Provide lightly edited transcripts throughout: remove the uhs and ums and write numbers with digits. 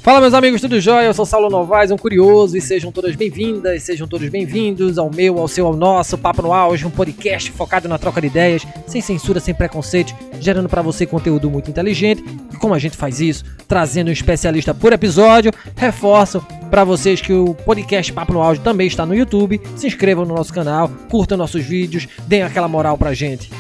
Fala, meus amigos, tudo jóia? Eu sou Saulo Novaes, um curioso, e sejam todas bem-vindas, sejam todos bem-vindos ao meu, ao seu, ao nosso Papo no Auge, um podcast focado na troca de ideias, sem censura, sem preconceito, gerando pra você conteúdo muito inteligente. E como a gente faz isso? Trazendo um especialista por episódio. Reforço pra vocês que o podcast Papo no Auge também está no YouTube. Se inscrevam no nosso canal, curtam nossos vídeos, deem aquela moral pra gente.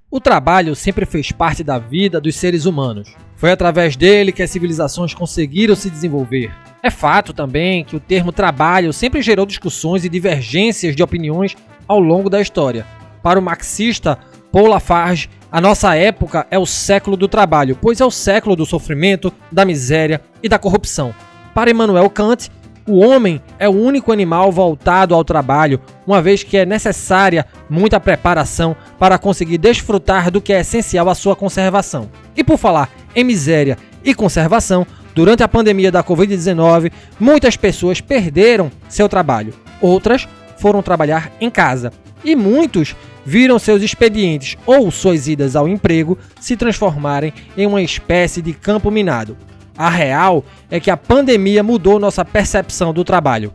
O trabalho sempre fez parte da vida dos seres humanos. Foi através dele que as civilizações conseguiram se desenvolver. É fato também que o termo trabalho sempre gerou discussões e divergências de opiniões ao longo da história. Para o marxista Paul Lafarge, a nossa época é o século do trabalho, pois é o século do sofrimento, da miséria e da corrupção. Para Immanuel Kant, o homem é o único animal voltado ao trabalho, uma vez que é necessária muita preparação para conseguir desfrutar do que é essencial à sua conservação. E por falar em miséria e conservação, durante a pandemia da Covid-19, muitas pessoas perderam seu trabalho. Outras foram trabalhar em casa. E muitos viram seus expedientes ou suas idas ao emprego se transformarem em uma espécie de campo minado. A real é que a pandemia mudou nossa percepção do trabalho.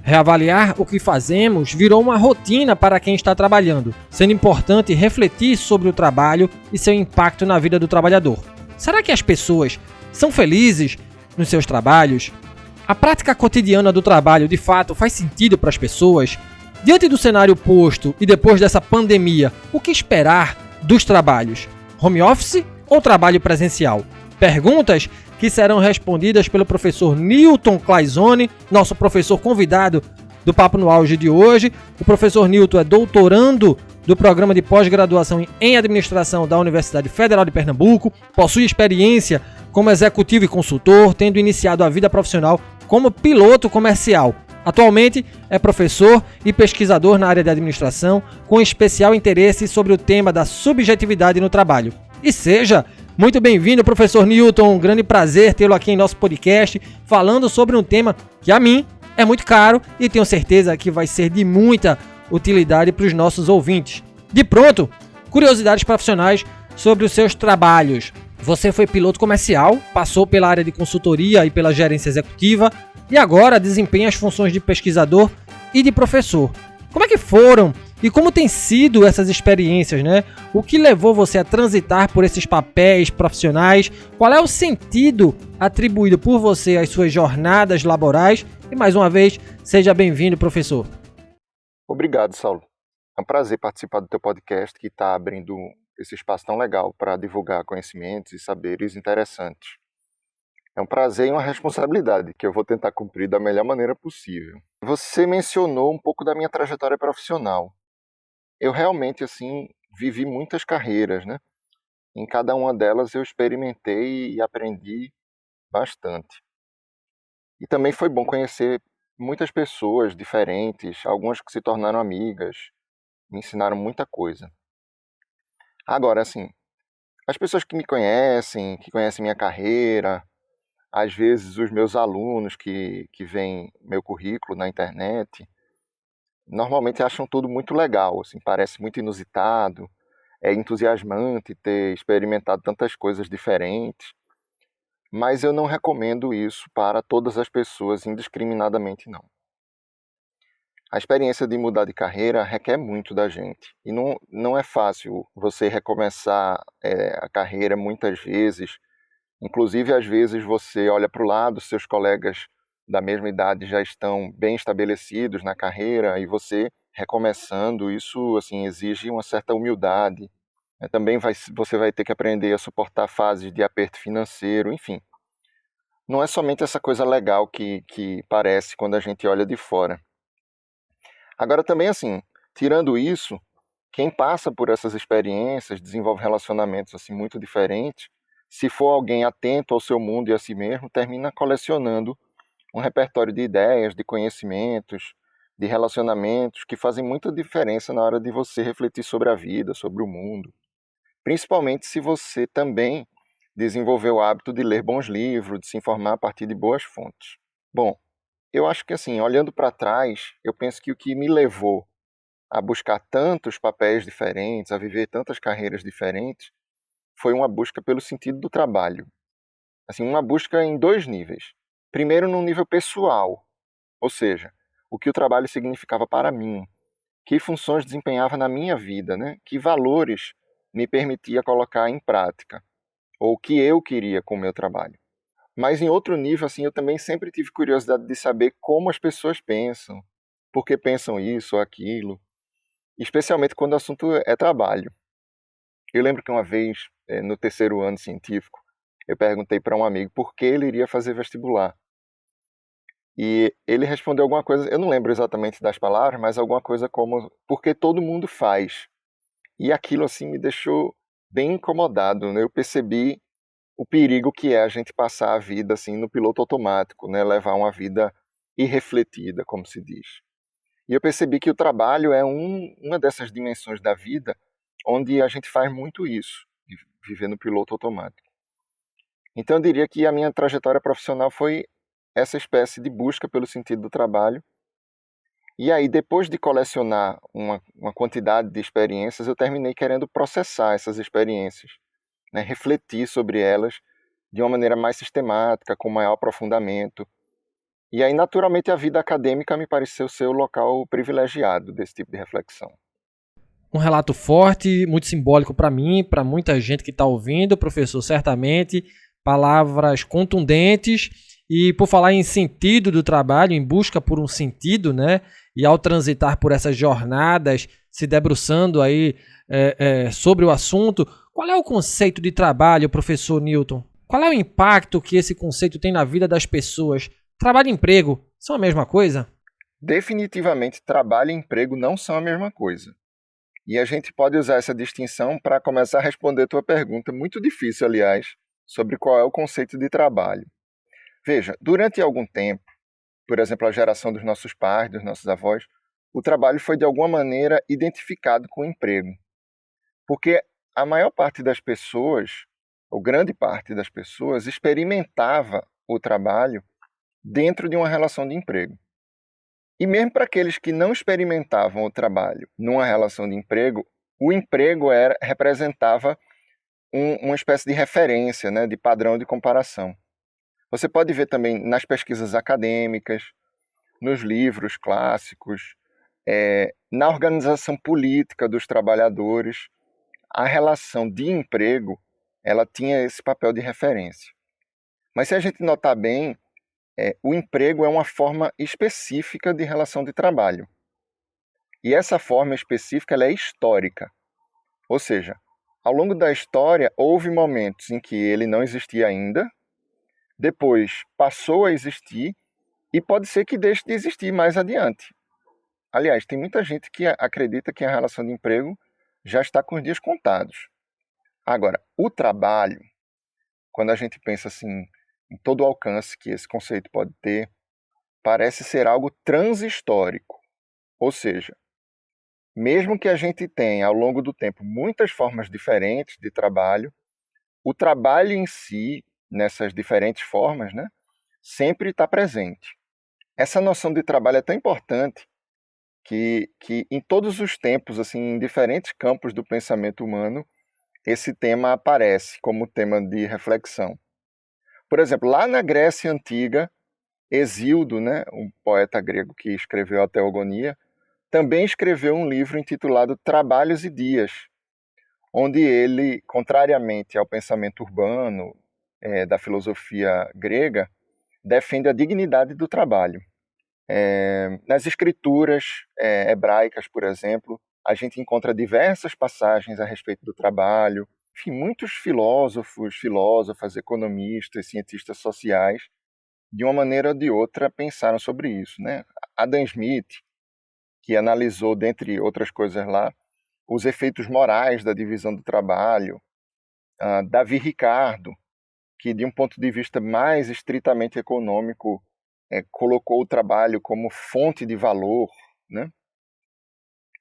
Reavaliar o que fazemos virou uma rotina para quem está trabalhando, sendo importante refletir sobre o trabalho e seu impacto na vida do trabalhador. Será que as pessoas são felizes nos seus trabalhos? A prática cotidiana do trabalho de fato faz sentido para as pessoas? Diante do cenário posto e depois dessa pandemia, o que esperar dos trabalhos? Home office ou trabalho presencial? Perguntas que serão respondidas pelo professor Newton Claizone, nosso professor convidado do Papo no Auge de hoje. O professor Newton é doutorando do programa de pós-graduação em administração da Universidade Federal de Pernambuco, possui experiência como executivo e consultor, tendo iniciado a vida profissional como piloto comercial. Atualmente é professor e pesquisador na área de administração, com especial interesse sobre o tema da subjetividade no trabalho. E seja muito bem-vindo, professor Newton, um grande prazer tê-lo aqui em nosso podcast, falando sobre um tema que a mim é muito caro e tenho certeza que vai ser de muita utilidade para os nossos ouvintes. De pronto, curiosidades profissionais sobre os seus trabalhos. Você foi piloto comercial, passou pela área de consultoria e pela gerência executiva e agora desempenha as funções de pesquisador e de professor. Como é que foram e como têm sido essas experiências, né? O que levou você a transitar por esses papéis profissionais? Qual é o sentido atribuído por você às suas jornadas laborais? E mais uma vez, seja bem-vindo, professor. Obrigado, Saulo. É um prazer participar do teu podcast, que está abrindo esse espaço tão legal para divulgar conhecimentos e saberes interessantes. É um prazer e uma responsabilidade que eu vou tentar cumprir da melhor maneira possível. Você mencionou um pouco da minha trajetória profissional. Eu realmente, vivi muitas carreiras, né? Em cada uma delas eu experimentei e aprendi bastante. E também foi bom conhecer muitas pessoas diferentes, algumas que se tornaram amigas, me ensinaram muita coisa. Agora, as pessoas que me conhecem, que conhecem minha carreira, às vezes os meus alunos que veem meu currículo na internet, normalmente acham tudo muito legal, parece muito inusitado, é entusiasmante ter experimentado tantas coisas diferentes, mas eu não recomendo isso para todas as pessoas indiscriminadamente, não. A experiência de mudar de carreira requer muito da gente, e não é fácil você recomeçar a carreira muitas vezes. Inclusive, às vezes você olha para o lado, seus colegas da mesma idade já estão bem estabelecidos na carreira e você recomeçando, isso exige uma certa humildade. Também você vai ter que aprender a suportar fases de aperto financeiro, enfim. Não é somente essa coisa legal que parece quando a gente olha de fora. Agora também, tirando isso, quem passa por essas experiências, desenvolve relacionamentos muito diferentes, se for alguém atento ao seu mundo e a si mesmo, termina colecionando um repertório de ideias, de conhecimentos, de relacionamentos que fazem muita diferença na hora de você refletir sobre a vida, sobre o mundo. principalmente se você também desenvolver o hábito de ler bons livros, de se informar a partir de boas fontes. Bom, eu acho que assim, olhando para trás, eu penso que o que me levou a buscar tantos papéis diferentes, a viver tantas carreiras diferentes, foi uma busca pelo sentido do trabalho. Assim, uma busca em dois níveis. Primeiro, no nível pessoal, ou seja, o que o trabalho significava para mim, que funções desempenhava na minha vida, né? Que valores me permitia colocar em prática, ou o que eu queria com o meu trabalho. Mas em outro nível, assim, eu também sempre tive curiosidade de saber como as pessoas pensam, por que pensam isso ou aquilo, especialmente quando o assunto é trabalho. Eu lembro que uma vez, no terceiro ano científico, eu perguntei para um amigo por que ele iria fazer vestibular. E ele respondeu alguma coisa, eu não lembro exatamente das palavras, mas alguma coisa como porque todo mundo faz. E aquilo assim me deixou bem incomodado, né? Eu percebi o perigo que é a gente passar a vida assim no piloto automático, né? Levar uma vida irrefletida, como se diz. E eu percebi que o trabalho é uma dessas dimensões da vida onde a gente faz muito isso, de viver no piloto automático. Então eu diria que a minha trajetória profissional foi essa espécie de busca pelo sentido do trabalho. E aí, depois de colecionar uma quantidade de experiências, eu terminei querendo processar essas experiências, né? Refletir sobre elas de uma maneira mais sistemática, com maior aprofundamento. E aí, naturalmente, a vida acadêmica me pareceu ser o local privilegiado desse tipo de reflexão. Um relato forte, muito simbólico para mim, para muita gente que está ouvindo, professor, certamente. Palavras contundentes. E por falar em sentido do trabalho, em busca por um sentido, né? E ao transitar por essas jornadas, se debruçando aí sobre o assunto, qual é o conceito de trabalho, professor Newton? Qual é o impacto que esse conceito tem na vida das pessoas? Trabalho e emprego são a mesma coisa? Definitivamente, trabalho e emprego não são a mesma coisa. E a gente pode usar essa distinção para começar a responder a tua pergunta, muito difícil, aliás, sobre qual é o conceito de trabalho. Veja, durante algum tempo, por exemplo, a geração dos nossos pais, dos nossos avós, o trabalho foi de alguma maneira identificado com o emprego. Porque a maior parte das pessoas, ou grande parte das pessoas, experimentava o trabalho dentro de uma relação de emprego. E mesmo para aqueles que não experimentavam o trabalho numa relação de emprego, o emprego representava uma espécie de referência, né, de padrão de comparação. Você pode ver também nas pesquisas acadêmicas, nos livros clássicos, na organização política dos trabalhadores, a relação de emprego ela tinha esse papel de referência. Mas se a gente notar bem, o emprego é uma forma específica de relação de trabalho. E essa forma específica ela é histórica. Ou seja, ao longo da história, houve momentos em que ele não existia ainda, depois passou a existir e pode ser que deixe de existir mais adiante. Aliás, tem muita gente que acredita que a relação de emprego já está com os dias contados. Agora, o trabalho, quando a gente pensa assim em todo o alcance que esse conceito pode ter, parece ser algo transhistórico. Ou seja, mesmo que a gente tenha ao longo do tempo muitas formas diferentes de trabalho, o trabalho em si, nessas diferentes formas, né, sempre está presente. Essa noção de trabalho é tão importante que em todos os tempos, assim, em diferentes campos do pensamento humano, esse tema aparece como tema de reflexão. Por exemplo, lá na Grécia Antiga, Hesíodo, né, um poeta grego que escreveu a Teogonia, também escreveu um livro intitulado Trabalhos e Dias, onde ele, contrariamente ao pensamento urbano da filosofia grega, defende a dignidade do trabalho. Nas escrituras hebraicas, por exemplo, a gente encontra diversas passagens a respeito do trabalho. Enfim, muitos filósofos, filósofas, economistas, cientistas sociais, de uma maneira ou de outra, pensaram sobre isso, né? Adam Smith, que analisou, dentre outras coisas lá, os efeitos morais da divisão do trabalho. Davi Ricardo, que de um ponto de vista mais estritamente econômico, colocou o trabalho como fonte de valor, né?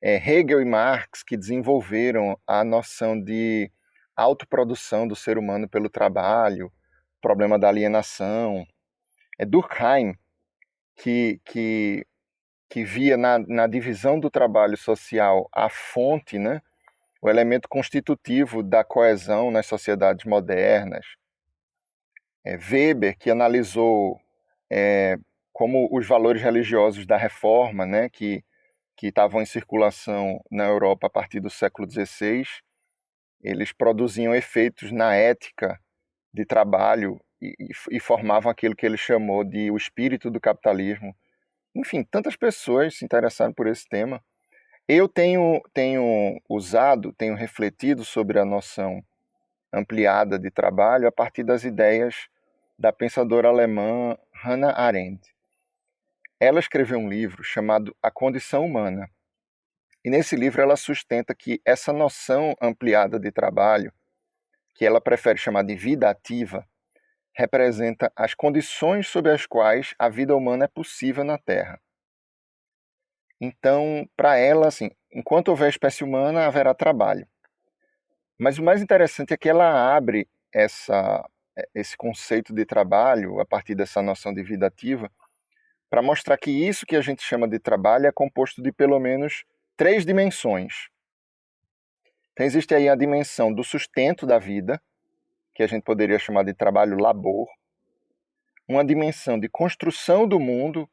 Hegel e Marx, que desenvolveram a noção de autoprodução do ser humano pelo trabalho, problema da alienação. É Durkheim que via na divisão do trabalho social a fonte, né, o elemento constitutivo da coesão nas sociedades modernas. Weber, que analisou como os valores religiosos da Reforma, né, que estavam em circulação na Europa a partir do século XVI, eles produziam efeitos na ética de trabalho e formavam aquilo que ele chamou de o espírito do capitalismo. Enfim, tantas pessoas se interessaram por esse tema. Eu tenho refletido sobre a noção ampliada de trabalho a partir das ideias da pensadora alemã Hannah Arendt. Ela escreveu um livro chamado A Condição Humana. E nesse livro ela sustenta que essa noção ampliada de trabalho, que ela prefere chamar de vida ativa, representa as condições sob as quais a vida humana é possível na Terra. Então, para ela, assim, enquanto houver espécie humana, haverá trabalho. Mas o mais interessante é que ela abre esse conceito de trabalho, a partir dessa noção de vida ativa, para mostrar que isso que a gente chama de trabalho é composto de pelo menos 3 dimensões. Então, existe aí a dimensão do sustento da vida, que a gente poderia chamar de trabalho-labor, uma dimensão de construção do mundo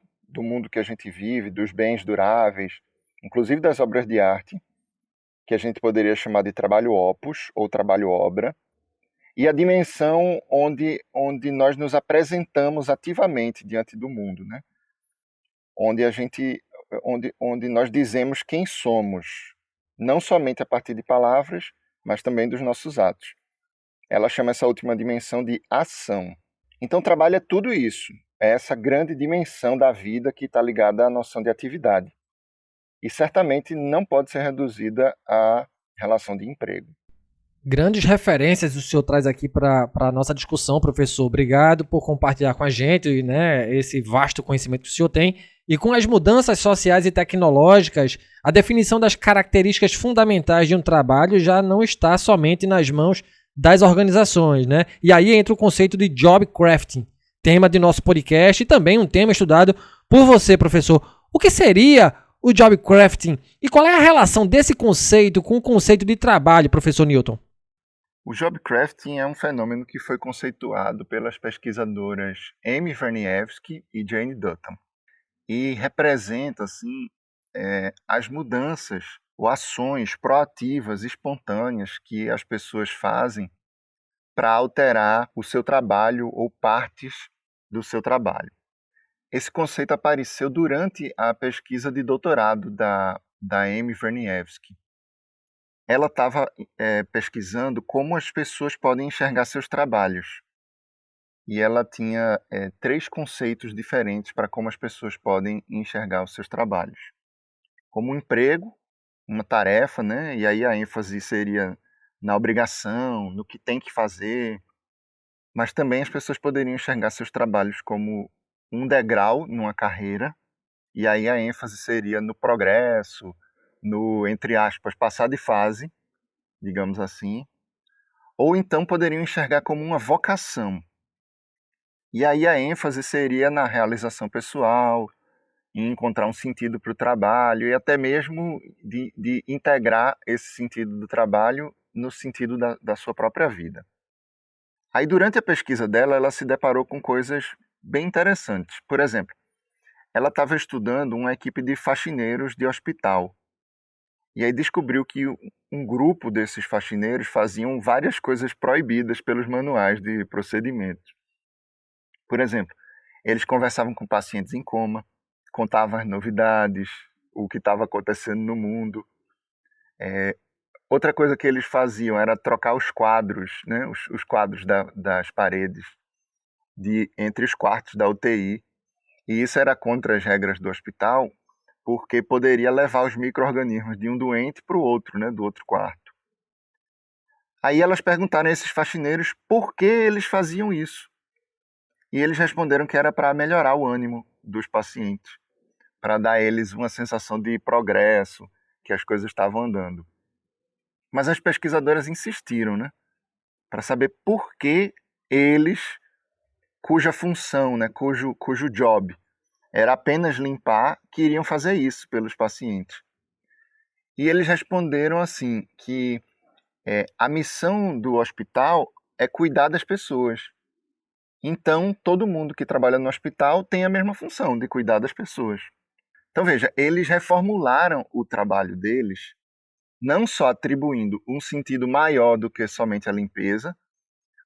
que a gente vive, dos bens duráveis, inclusive das obras de arte, que a gente poderia chamar de trabalho-opus ou trabalho-obra, e a dimensão onde nós nos apresentamos ativamente diante do mundo, né? Onde nós dizemos quem somos, não somente a partir de palavras, mas também dos nossos atos. Ela chama essa última dimensão de ação. Então, trabalho é tudo isso. É essa grande dimensão da vida que está ligada à noção de atividade. E certamente não pode ser reduzida à relação de emprego. Grandes referências o senhor traz aqui para a nossa discussão, professor. Obrigado por compartilhar com a gente, né, esse vasto conhecimento que o senhor tem. E com as mudanças sociais e tecnológicas, a definição das características fundamentais de um trabalho já não está somente nas mãos das organizações, né? E aí entra o conceito de job crafting, tema de nosso podcast e também um tema estudado por você, professor. O que seria o job crafting e qual é a relação desse conceito com o conceito de trabalho, professor Newton? O job crafting é um fenômeno que foi conceituado pelas pesquisadoras Amy Chernyshevsky e Jane Dutton e representa assim as mudanças ou ações proativas, espontâneas que as pessoas fazem para alterar o seu trabalho ou partes do seu trabalho. Esse conceito apareceu durante a pesquisa de doutorado da Amy Chernyshevsky. Ela estava pesquisando como as pessoas podem enxergar seus trabalhos. E ela tinha 3 conceitos diferentes para como as pessoas podem enxergar os seus trabalhos. Como um emprego, uma tarefa, né? E aí a ênfase seria na obrigação, no que tem que fazer. Mas também as pessoas poderiam enxergar seus trabalhos como um degrau numa carreira, e aí a ênfase seria no progresso, no, entre aspas, passar de fase, digamos assim, ou então poderiam enxergar como uma vocação. E aí a ênfase seria na realização pessoal, em encontrar um sentido para o trabalho e até mesmo de integrar esse sentido do trabalho no sentido da sua própria vida. Aí durante a pesquisa dela, ela se deparou com coisas bem interessantes. Por exemplo, ela estava estudando uma equipe de faxineiros de hospital. E aí descobriu que um grupo desses faxineiros faziam várias coisas proibidas pelos manuais de procedimentos. Por exemplo, eles conversavam com pacientes em coma, contavam as novidades, o que estava acontecendo no mundo. Outra coisa que eles faziam era trocar os quadros, né, os quadros das paredes entre os quartos da UTI. E isso era contra as regras do hospital, porque poderia levar os micro-organismos de um doente para o outro, né, do outro quarto. Aí elas perguntaram a esses faxineiros por que eles faziam isso. E eles responderam que era para melhorar o ânimo dos pacientes, para dar a eles uma sensação de progresso, que as coisas estavam andando. Mas as pesquisadoras insistiram, né? para saber por que eles, cuja função, né, cujo job era apenas limpar, queriam fazer isso pelos pacientes. E eles responderam assim, que a missão do hospital é cuidar das pessoas. Então, todo mundo que trabalha no hospital tem a mesma função de cuidar das pessoas. Então, veja, eles reformularam o trabalho deles, não só atribuindo um sentido maior do que somente a limpeza,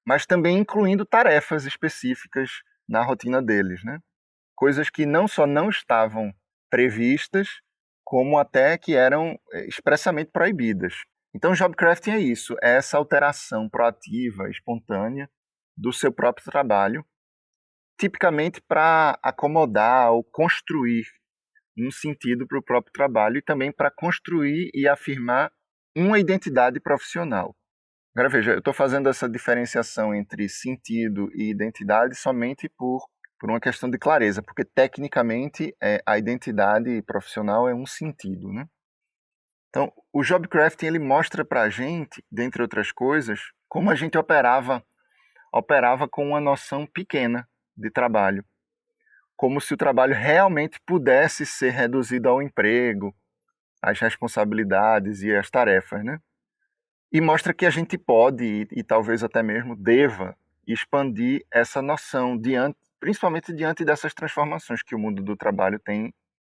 mas também incluindo tarefas específicas na rotina deles, né? Coisas que não só não estavam previstas, como até que eram expressamente proibidas. Então, job crafting é isso, é essa alteração proativa, espontânea do seu próprio trabalho, tipicamente para acomodar ou construir um sentido para o próprio trabalho e também para construir e afirmar uma identidade profissional. Agora veja, eu estou fazendo essa diferenciação entre sentido e identidade somente por uma questão de clareza, porque tecnicamente a identidade profissional é um sentido, né? Então, o job crafting ele mostra para a gente, dentre outras coisas, como a gente operava com uma noção pequena de trabalho, como se o trabalho realmente pudesse ser reduzido ao emprego, às responsabilidades e às tarefas, né? E mostra que a gente pode e talvez até mesmo deva expandir essa noção principalmente diante dessas transformações que o mundo do trabalho tem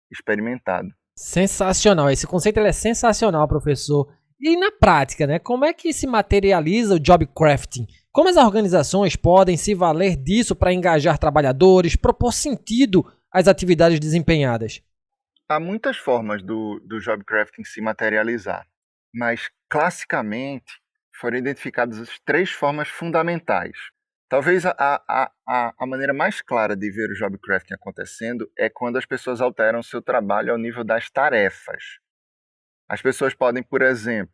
experimentado. Sensacional, esse conceito ele é sensacional, professor. E na prática, né, como é que se materializa o job crafting? Como as organizações podem se valer disso para engajar trabalhadores, propor sentido às atividades desempenhadas? Há muitas formas do job crafting se materializar, mas classicamente foram identificadas as 3 formas fundamentais. Talvez a maneira mais clara de ver o job crafting acontecendo é quando as pessoas alteram seu trabalho ao nível das tarefas. As pessoas podem, por exemplo,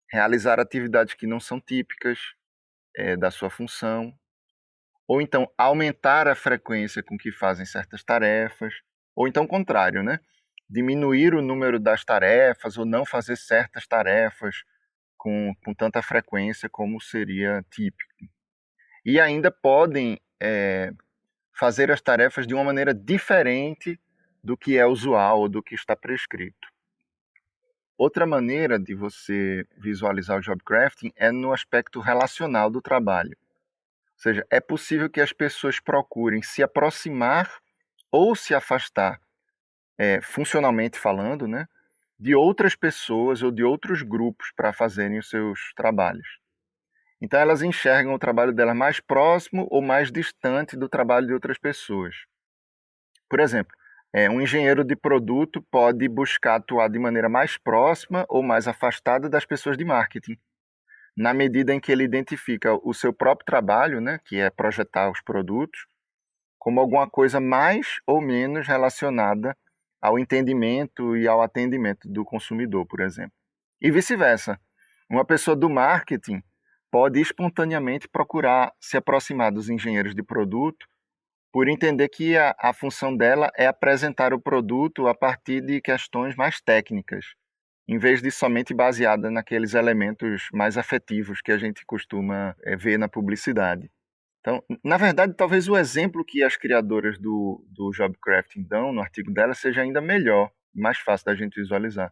realizar atividades que não são típicas da sua função, ou então aumentar a frequência com que fazem certas tarefas, ou então o contrário, né? Diminuir o número das tarefas ou não fazer certas tarefas com tanta frequência como seria típico. E ainda podem fazer as tarefas de uma maneira diferente do que é usual ou do que está prescrito. Outra maneira de você visualizar o job crafting é no aspecto relacional do trabalho. Ou seja, é possível que as pessoas procurem se aproximar ou se afastar, funcionalmente falando, né, de outras pessoas ou de outros grupos para fazerem os seus trabalhos. Então elas enxergam o trabalho dela mais próximo ou mais distante do trabalho de outras pessoas. Por exemplo, um engenheiro de produto pode buscar atuar de maneira mais próxima ou mais afastada das pessoas de marketing, na medida em que ele identifica o seu próprio trabalho, né, que é projetar os produtos, como alguma coisa mais ou menos relacionada ao entendimento e ao atendimento do consumidor, por exemplo. E vice-versa. Uma pessoa do marketing pode espontaneamente procurar se aproximar dos engenheiros de produto por entender que a função dela é apresentar o produto a partir de questões mais técnicas, em vez de somente baseada naqueles elementos mais afetivos que a gente costuma ver na publicidade. Então, na verdade, talvez o exemplo que as criadoras do Job Crafting dão no artigo delas seja ainda melhor, mais fácil da gente visualizar.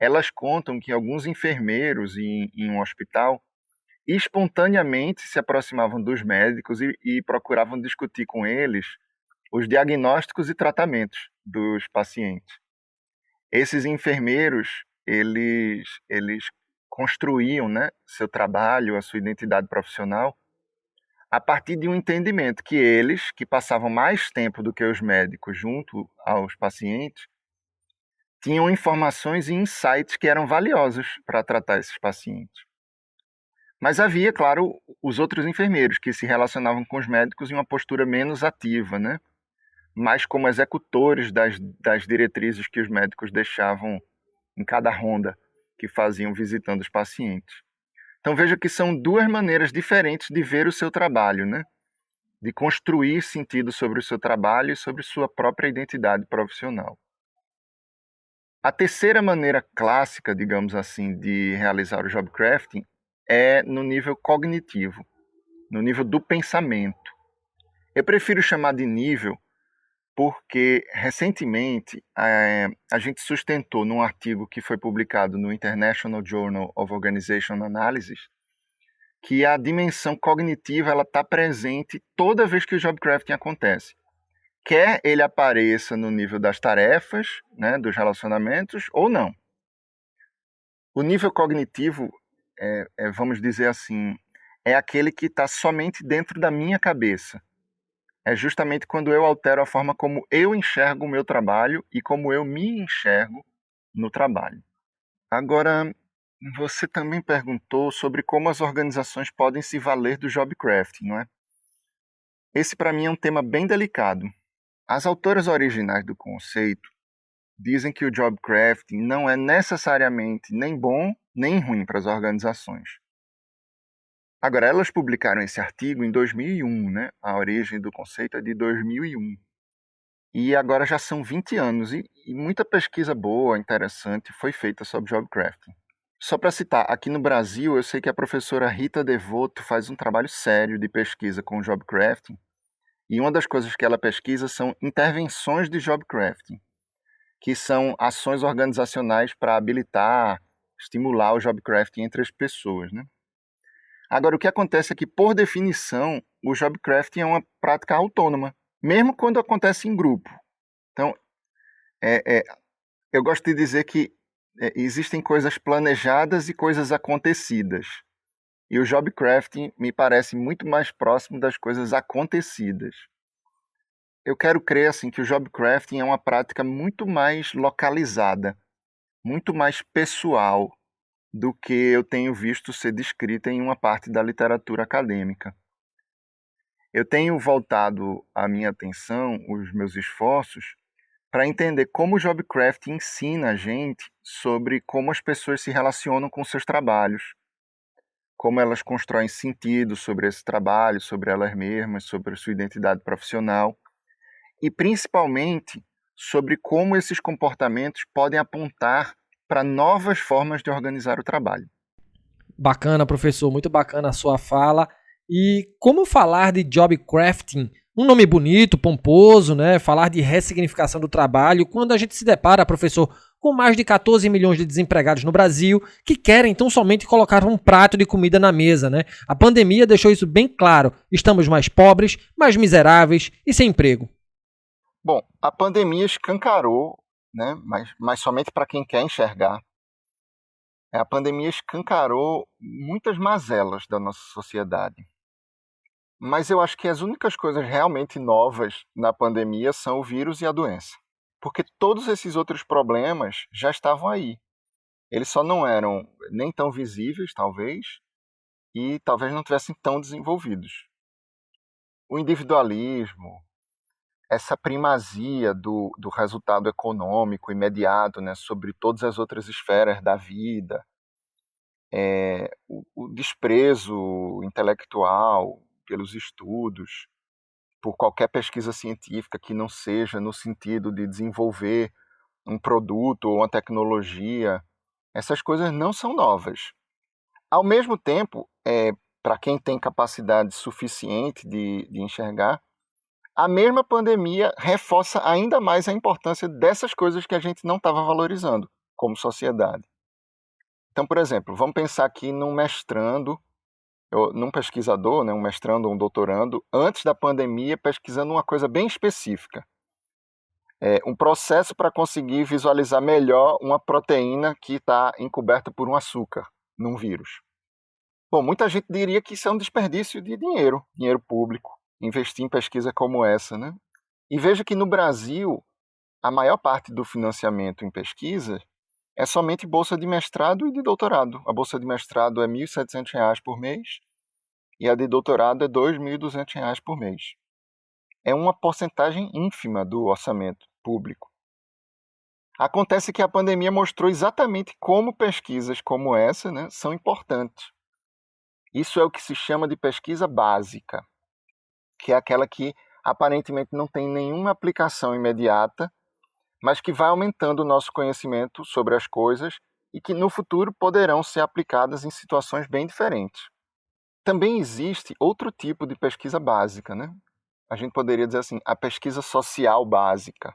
Elas contam que alguns enfermeiros em um hospital espontaneamente se aproximavam dos médicos e procuravam discutir com eles os diagnósticos e tratamentos dos pacientes. Esses enfermeiros, eles construíam, né, seu trabalho, a sua identidade profissional, a partir de um entendimento que eles, que passavam mais tempo do que os médicos junto aos pacientes, tinham informações e insights que eram valiosos para tratar esses pacientes. Mas havia, claro, os outros enfermeiros que se relacionavam com os médicos em uma postura menos ativa, né? Mais como executores das diretrizes que os médicos deixavam em cada ronda que faziam visitando os pacientes. Então veja que são 2 maneiras diferentes de ver o seu trabalho, né? De construir sentido sobre o seu trabalho e sobre sua própria identidade profissional. A terceira maneira clássica, digamos assim, de realizar o job crafting é no nível cognitivo, no nível do pensamento. Eu prefiro chamar de nível porque, recentemente, a gente sustentou num artigo que foi publicado no International Journal of Organizational Analysis que a dimensão cognitiva está presente toda vez que o job crafting acontece. Quer ele apareça no nível das tarefas, né, dos relacionamentos, ou não. O nível cognitivo, vamos dizer assim, é aquele que está somente dentro da minha cabeça. É justamente quando eu altero a forma como eu enxergo o meu trabalho e como eu me enxergo no trabalho. Agora, você também perguntou sobre como as organizações podem se valer do job crafting, não é? Esse, para mim, é um tema bem delicado. As autoras originais do conceito dizem que o job crafting não é necessariamente nem bom nem ruim para as organizações. Agora, elas publicaram esse artigo em 2001, né? A origem do conceito é de 2001. E agora já são 20 anos e muita pesquisa boa, interessante, foi feita sobre job crafting. Só para citar, aqui no Brasil, eu sei que a professora Rita Devoto faz um trabalho sério de pesquisa com job crafting, e uma das coisas que ela pesquisa são intervenções de job crafting, que são ações organizacionais para habilitar, estimular o job crafting entre as pessoas, né? Agora, o que acontece é que, por definição, o job crafting é uma prática autônoma, mesmo quando acontece em grupo. Então, eu gosto de dizer que existem coisas planejadas e coisas acontecidas. E o job crafting me parece muito mais próximo das coisas acontecidas. Eu quero crer assim, que o job crafting é uma prática muito mais localizada, muito mais pessoal do que eu tenho visto ser descrita em uma parte da literatura acadêmica. Eu tenho voltado a minha atenção, os meus esforços, para entender como o job crafting ensina a gente sobre como as pessoas se relacionam com seus trabalhos, como elas constroem sentido sobre esse trabalho, sobre elas mesmas, sobre a sua identidade profissional e, principalmente, sobre como esses comportamentos podem apontar para novas formas de organizar o trabalho. Bacana, professor, muito bacana a sua fala. E como falar de job crafting, um nome bonito, pomposo, né? Falar de ressignificação do trabalho, quando a gente se depara, professor, com mais de 14 milhões de desempregados no Brasil que querem então somente colocar um prato de comida na mesa, né? A pandemia deixou isso bem claro. Estamos mais pobres, mais miseráveis e sem emprego. Bom, a pandemia escancarou, né? Mas somente para quem quer enxergar. A pandemia escancarou muitas mazelas da nossa sociedade. Mas eu acho que as únicas coisas realmente novas na pandemia são o vírus e a doença. Porque todos esses outros problemas já estavam aí. Eles só não eram nem tão visíveis, talvez, e talvez não tivessem tão desenvolvidos. O individualismo, essa primazia do resultado econômico imediato, né, sobre todas as outras esferas da vida, o desprezo intelectual pelos estudos, por qualquer pesquisa científica que não seja no sentido de desenvolver um produto ou uma tecnologia, essas coisas não são novas. Ao mesmo tempo, para quem tem capacidade suficiente de enxergar, a mesma pandemia reforça ainda mais a importância dessas coisas que a gente não estava valorizando como sociedade. Então, por exemplo, vamos pensar aqui num mestrando, num pesquisador, né, um mestrando ou um doutorando, antes da pandemia, pesquisando uma coisa bem específica. Um processo para conseguir visualizar melhor uma proteína que está encoberta por um açúcar, num vírus. Bom, muita gente diria que isso é um desperdício de dinheiro público, investir em pesquisa como essa, né? E veja que no Brasil, a maior parte do financiamento em pesquisa é somente bolsa de mestrado e de doutorado. A bolsa de mestrado é R$ 1.700 por mês e a de doutorado é R$ 2.200 por mês. É uma porcentagem ínfima do orçamento público. Acontece que a pandemia mostrou exatamente como pesquisas como essa, né, são importantes. Isso é o que se chama de pesquisa básica, que é aquela que aparentemente não tem nenhuma aplicação imediata, mas que vai aumentando o nosso conhecimento sobre as coisas e que no futuro poderão ser aplicadas em situações bem diferentes. Também existe outro tipo de pesquisa básica, né? A gente poderia dizer assim, a pesquisa social básica,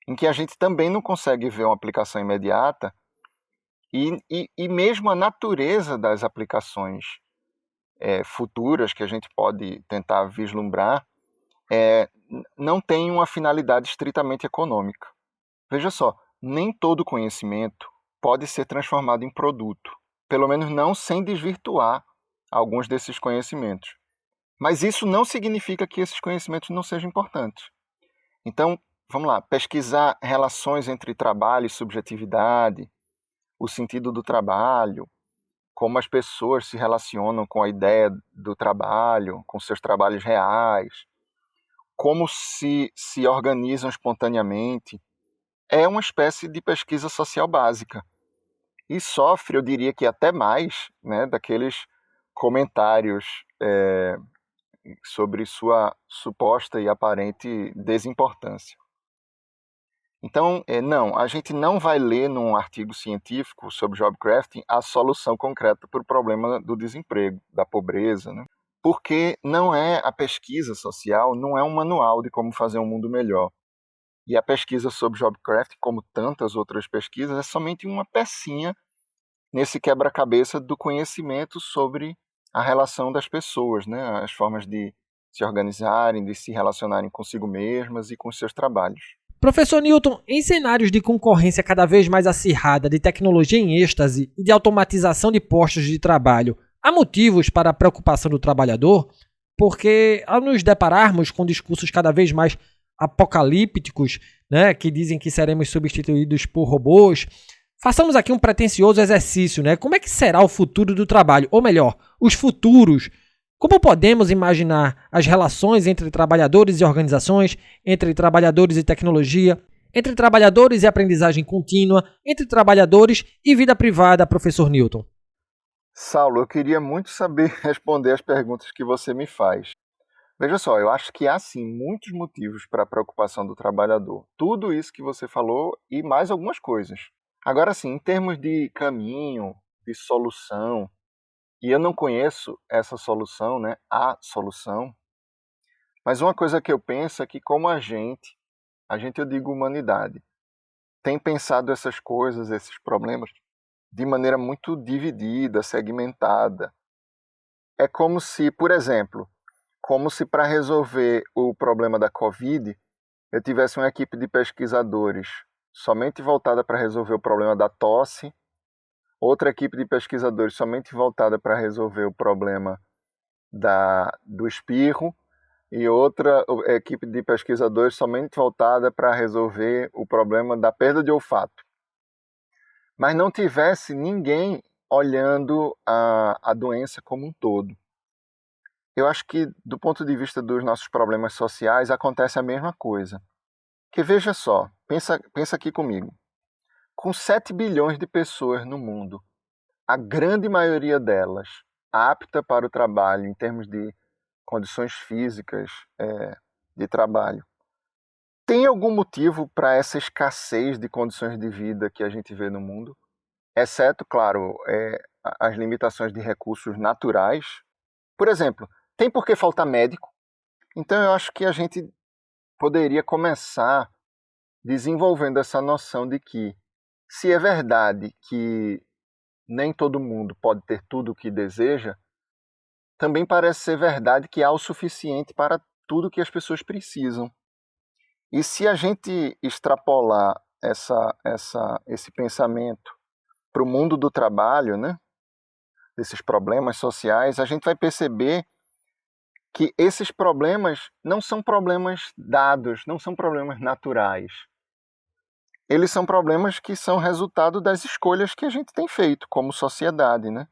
em que a gente também não consegue ver uma aplicação imediata e mesmo a natureza das aplicações futuras que a gente pode tentar vislumbrar não tem uma finalidade estritamente econômica. Veja só, nem todo conhecimento pode ser transformado em produto, pelo menos não sem desvirtuar alguns desses conhecimentos. Mas isso não significa que esses conhecimentos não sejam importantes. Então, vamos lá, pesquisar relações entre trabalho e subjetividade, o sentido do trabalho, como as pessoas se relacionam com a ideia do trabalho, com seus trabalhos reais, como se organizam espontaneamente, é uma espécie de pesquisa social básica. E sofre, eu diria que até mais, né, daqueles comentários sobre sua suposta e aparente desimportância. Então, não, a gente não vai ler num artigo científico sobre job crafting a solução concreta para o problema do desemprego, da pobreza, né? Porque a pesquisa social não é um manual de como fazer um mundo melhor. E a pesquisa sobre job crafting, como tantas outras pesquisas, é somente uma pecinha nesse quebra-cabeça do conhecimento sobre a relação das pessoas, né? As formas de se organizarem, de se relacionarem consigo mesmas e com seus trabalhos. Professor Newton, em cenários de concorrência cada vez mais acirrada, de tecnologia em êxtase e de automatização de postos de trabalho, há motivos para a preocupação do trabalhador? Porque ao nos depararmos com discursos cada vez mais apocalípticos, né, que dizem que seremos substituídos por robôs, façamos aqui um pretensioso exercício, né? Como é que será o futuro do trabalho? Ou melhor, os futuros. Como podemos imaginar as relações entre trabalhadores e organizações, entre trabalhadores e tecnologia, entre trabalhadores e aprendizagem contínua, entre trabalhadores e vida privada, professor Newton? Saulo, eu queria muito saber responder as perguntas que você me faz. Veja só, eu acho que há sim muitos motivos para a preocupação do trabalhador. Tudo isso que você falou e mais algumas coisas. Agora sim, em termos de caminho, de solução, e eu não conheço essa solução, né, a solução, mas uma coisa que eu penso é que como a gente eu digo humanidade, tem pensado essas coisas, esses problemas, de maneira muito dividida, segmentada. É como se, por exemplo, para resolver o problema da Covid, eu tivesse uma equipe de pesquisadores somente voltada para resolver o problema da tosse, outra equipe de pesquisadores somente voltada para resolver o problema do espirro, e outra equipe de pesquisadores somente voltada para resolver o problema da perda de olfato. Mas não tivesse ninguém olhando a doença como um todo. Eu acho que, do ponto de vista dos nossos problemas sociais, acontece a mesma coisa. Que veja só, pensa aqui comigo. Com 7 bilhões de pessoas no mundo, a grande maioria delas apta para o trabalho em termos de condições físicas de trabalho. Tem algum motivo para essa escassez de condições de vida que a gente vê no mundo? Exceto, claro, as limitações de recursos naturais. Por exemplo, tem por que faltar médico? Então eu acho que a gente poderia começar desenvolvendo essa noção de que, se é verdade que nem todo mundo pode ter tudo o que deseja, também parece ser verdade que há o suficiente para tudo que as pessoas precisam. E se a gente extrapolar esse pensamento para o mundo do trabalho, né, desses problemas sociais, a gente vai perceber que esses problemas não são problemas dados, não são problemas naturais. Eles são problemas que são resultado das escolhas que a gente tem feito como sociedade, né?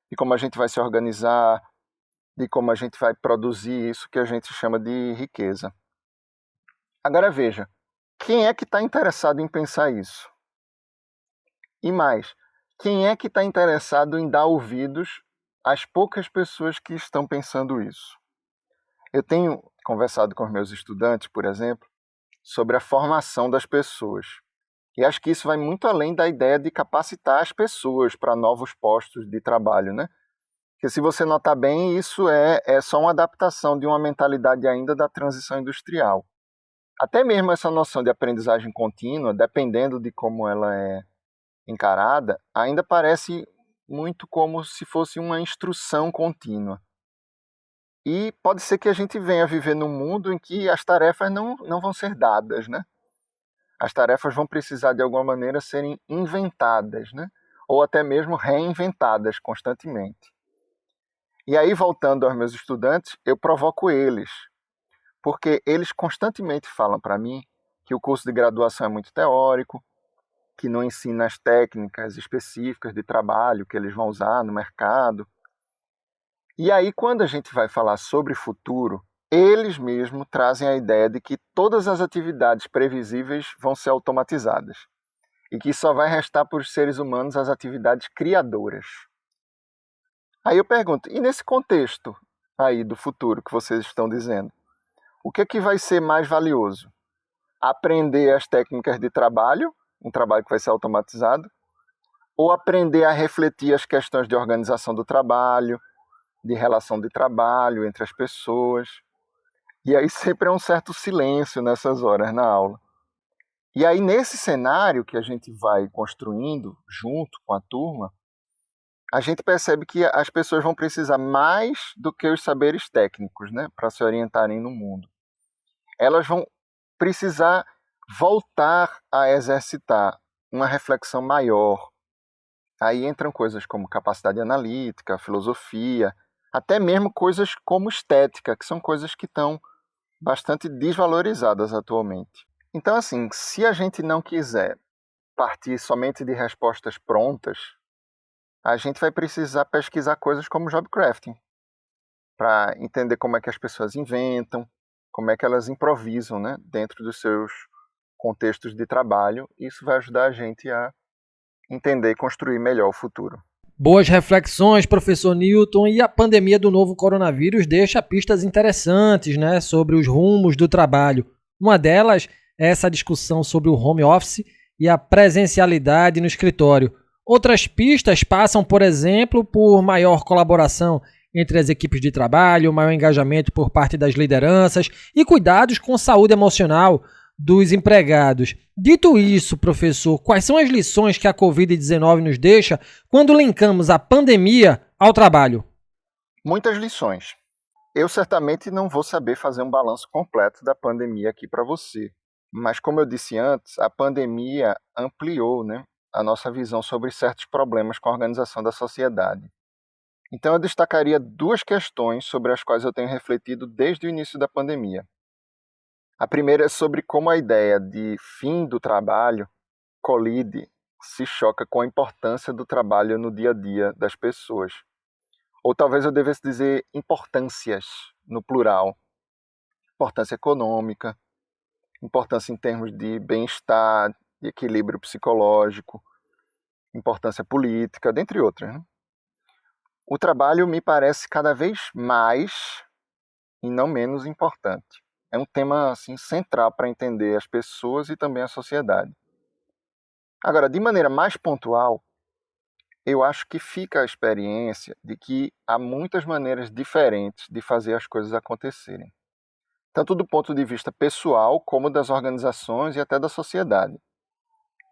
De como a gente vai se organizar, de como a gente vai produzir isso que a gente chama de riqueza. Agora veja, quem é que está interessado em pensar isso? E mais, quem é que está interessado em dar ouvidos às poucas pessoas que estão pensando isso? Eu tenho conversado com os meus estudantes, por exemplo, sobre a formação das pessoas. E acho que isso vai muito além da ideia de capacitar as pessoas para novos postos de trabalho, né? Porque se você notar bem, isso é só uma adaptação de uma mentalidade ainda da transição industrial. Até mesmo essa noção de aprendizagem contínua, dependendo de como ela é encarada, ainda parece muito como se fosse uma instrução contínua. E pode ser que a gente venha viver num mundo em que as tarefas não vão ser dadas, né? As tarefas vão precisar, de alguma maneira, serem inventadas, né? Ou até mesmo reinventadas constantemente. E aí, voltando aos meus estudantes, eu provoco eles, porque eles constantemente falam para mim que o curso de graduação é muito teórico, que não ensina as técnicas específicas de trabalho que eles vão usar no mercado. E aí, quando a gente vai falar sobre futuro, eles mesmos trazem a ideia de que todas as atividades previsíveis vão ser automatizadas e que só vai restar para os seres humanos as atividades criadoras. Aí eu pergunto, e nesse contexto aí do futuro que vocês estão dizendo, o que é que vai ser mais valioso? Aprender as técnicas de trabalho, um trabalho que vai ser automatizado, ou aprender a refletir as questões de organização do trabalho, de relação de trabalho entre as pessoas? E aí sempre é um certo silêncio nessas horas na aula. E aí nesse cenário que a gente vai construindo junto com a turma, a gente percebe que as pessoas vão precisar mais do que os saberes técnicos, né, para se orientarem no mundo. Elas vão precisar voltar a exercitar uma reflexão maior. Aí entram coisas como capacidade analítica, filosofia, até mesmo coisas como estética, que são coisas que estão bastante desvalorizadas atualmente. Então, assim, se a gente não quiser partir somente de respostas prontas, a gente vai precisar pesquisar coisas como job crafting, para entender como é que as pessoas inventam, como é que elas improvisam, né, dentro dos seus contextos de trabalho. Isso vai ajudar a gente a entender e construir melhor o futuro. Boas reflexões, professor Newton, e a pandemia do novo coronavírus deixa pistas interessantes, né, sobre os rumos do trabalho. Uma delas é essa discussão sobre o home office e a presencialidade no escritório. Outras pistas passam, por exemplo, por maior colaboração entre as equipes de trabalho, maior engajamento por parte das lideranças e cuidados com saúde emocional dos empregados. Dito isso, professor, quais são as lições que a Covid-19 nos deixa quando linkamos a pandemia ao trabalho? Muitas lições. Eu certamente não vou saber fazer um balanço completo da pandemia aqui para você, mas como eu disse antes, a pandemia ampliou, né, a nossa visão sobre certos problemas com a organização da sociedade. Então eu destacaria duas questões sobre as quais eu tenho refletido desde o início da pandemia. A primeira é sobre como a ideia de fim do trabalho colide, se choca com a importância do trabalho no dia a dia das pessoas. Ou talvez eu devesse dizer importâncias, no plural. Importância econômica, importância em termos de bem-estar, de equilíbrio psicológico, importância política, dentre outras, né? O trabalho me parece cada vez mais e não menos importante. É um tema assim, central para entender as pessoas e também a sociedade. Agora, de maneira mais pontual, eu acho que fica a experiência de que há muitas maneiras diferentes de fazer as coisas acontecerem, tanto do ponto de vista pessoal como das organizações e até da sociedade.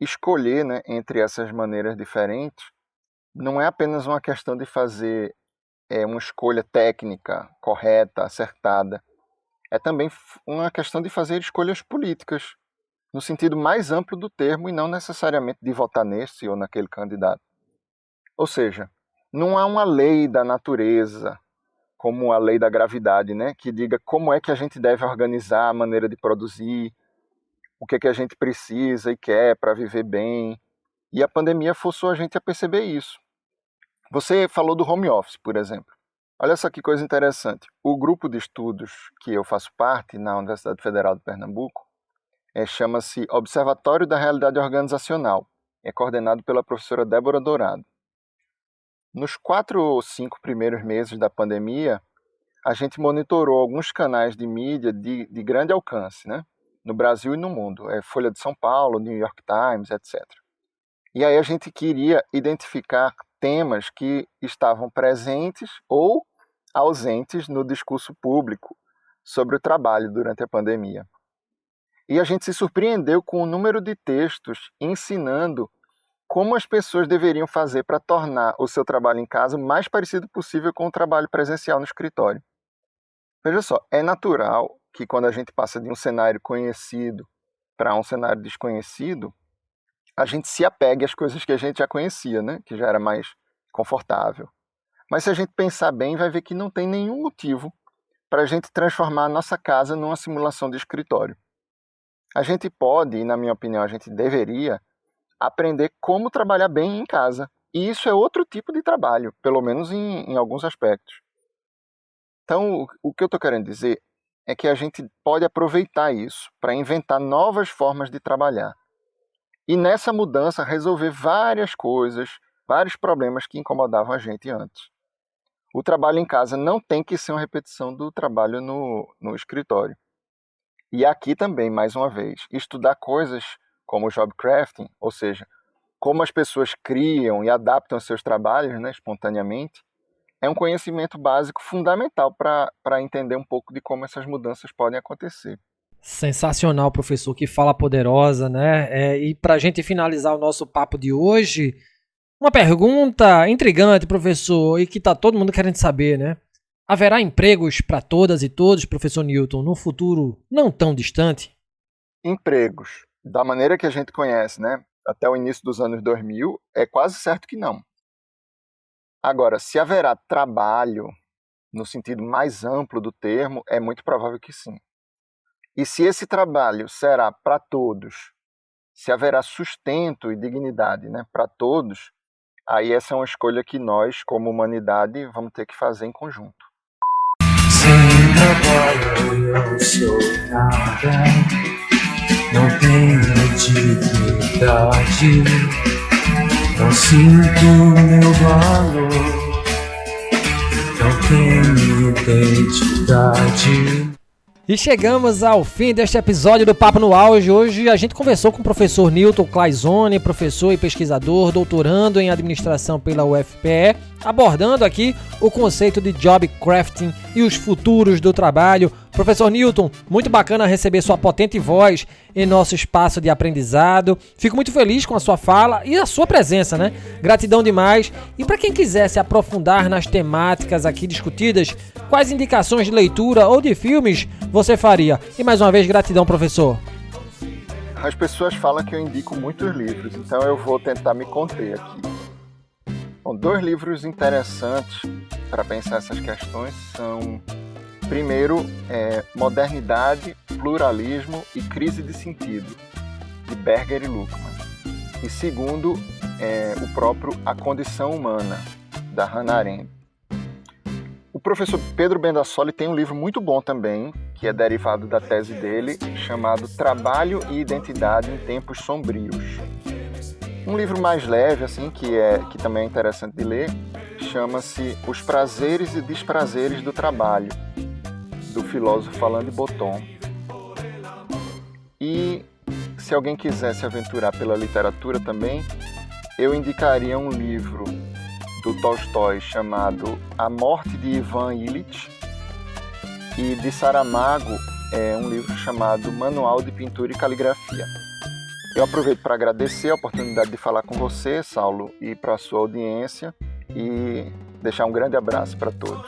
Escolher, né, entre essas maneiras diferentes não é apenas uma questão de fazer uma escolha técnica, correta, acertada. É também uma questão de fazer escolhas políticas, no sentido mais amplo do termo e não necessariamente de votar nesse ou naquele candidato. Ou seja, não há uma lei da natureza, como a lei da gravidade, né, que diga como é que a gente deve organizar a maneira de produzir, o que é que a gente precisa e quer para viver bem. E a pandemia forçou a gente a perceber isso. Você falou do home office, por exemplo. Olha só que coisa interessante. O grupo de estudos que eu faço parte na Universidade Federal de Pernambuco chama-se Observatório da Realidade Organizacional. É coordenado pela professora Débora Dourado. Nos 4 ou 5 primeiros meses da pandemia, a gente monitorou alguns canais de mídia de grande alcance, né? no Brasil e no mundo. Folha de São Paulo, New York Times, etc. E aí a gente queria identificar temas que estavam presentes ou ausentes no discurso público sobre o trabalho durante a pandemia. E a gente se surpreendeu com o número de textos ensinando como as pessoas deveriam fazer para tornar o seu trabalho em casa o mais parecido possível com o trabalho presencial no escritório. Veja só, é natural que quando a gente passa de um cenário conhecido para um cenário desconhecido, a gente se apegue às coisas que a gente já conhecia, né? Que já era mais confortável. Mas se a gente pensar bem, vai ver que não tem nenhum motivo para a gente transformar a nossa casa numa simulação de escritório. A gente pode, e na minha opinião a gente deveria, aprender como trabalhar bem em casa. E isso é outro tipo de trabalho, pelo menos em alguns aspectos. Então, o que eu estou querendo dizer é que a gente pode aproveitar isso para inventar novas formas de trabalhar. E nessa mudança resolver várias coisas, vários problemas que incomodavam a gente antes. O trabalho em casa não tem que ser uma repetição do trabalho no escritório. E aqui também, mais uma vez, estudar coisas como o job crafting, ou seja, como as pessoas criam e adaptam seus trabalhos, né, espontaneamente, é um conhecimento básico fundamental para entender um pouco de como essas mudanças podem acontecer. Sensacional, professor, que fala poderosa, né? E para a gente finalizar o nosso papo de hoje, uma pergunta intrigante, professor, e que está todo mundo querendo saber, né? Haverá empregos para todas e todos, professor Newton, num futuro não tão distante? Empregos, da maneira que a gente conhece, né? Até o início dos anos 2000, é quase certo que não. Agora, se haverá trabalho, no sentido mais amplo do termo, é muito provável que sim. E se esse trabalho será para todos, se haverá sustento e dignidade, né, para todos, aí essa é uma escolha que nós, como humanidade, vamos ter que fazer em conjunto. Sem trabalho eu sou nada, não tenho dignidade, não sinto meu valor, não tenho identidade. E chegamos ao fim deste episódio do Papo no Auge. Hoje a gente conversou com o professor Newton Claizone, professor e pesquisador, doutorando em administração pela UFPE, abordando aqui o conceito de job crafting e os futuros do trabalho. Professor Newton, muito bacana receber sua potente voz em nosso espaço de aprendizado. Fico muito feliz com a sua fala e a sua presença, né? Gratidão demais. E para quem quiser se aprofundar nas temáticas aqui discutidas, quais indicações de leitura ou de filmes você faria? E mais uma vez, gratidão, professor. As pessoas falam que eu indico muitos livros, então eu vou tentar me conter aqui. Bom, 2 livros interessantes para pensar essas questões são, primeiro, Modernidade, Pluralismo e Crise de Sentido, de Berger e Luckmann. E segundo, o próprio A Condição Humana, da Hannah Arendt. O professor Pedro Bendassoli tem um livro muito bom também, que é derivado da tese dele, chamado Trabalho e Identidade em Tempos Sombrios. Um livro mais leve, assim, que também é interessante de ler, chama-se Os Prazeres e Desprazeres do Trabalho, do filósofo Alain de Botton. E se alguém quiser se aventurar pela literatura também, eu indicaria um livro do Tolstói chamado A Morte de Ivan Illich, e de Saramago um livro chamado Manual de Pintura e Caligrafia. Eu aproveito para agradecer a oportunidade de falar com você, Saulo, e para a sua audiência, e deixar um grande abraço para todos.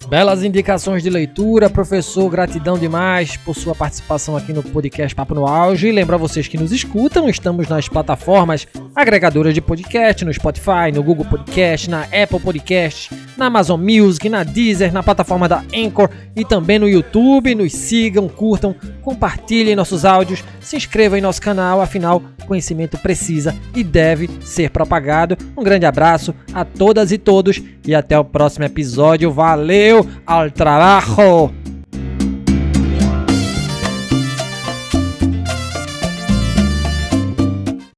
Belas indicações de leitura, professor, gratidão demais por sua participação aqui no podcast Papo no Auge. E lembro a vocês que nos escutam, estamos nas plataformas agregadoras de podcast, no Spotify, no Google Podcast, na Apple Podcast, na Amazon Music, na Deezer, na plataforma da Anchor e também no YouTube. Nos sigam, curtam, compartilhem nossos áudios, se inscrevam em nosso canal, afinal, conhecimento precisa e deve ser propagado. Um grande abraço a todas e todos e até o próximo episódio. Valeu, ao trabalho!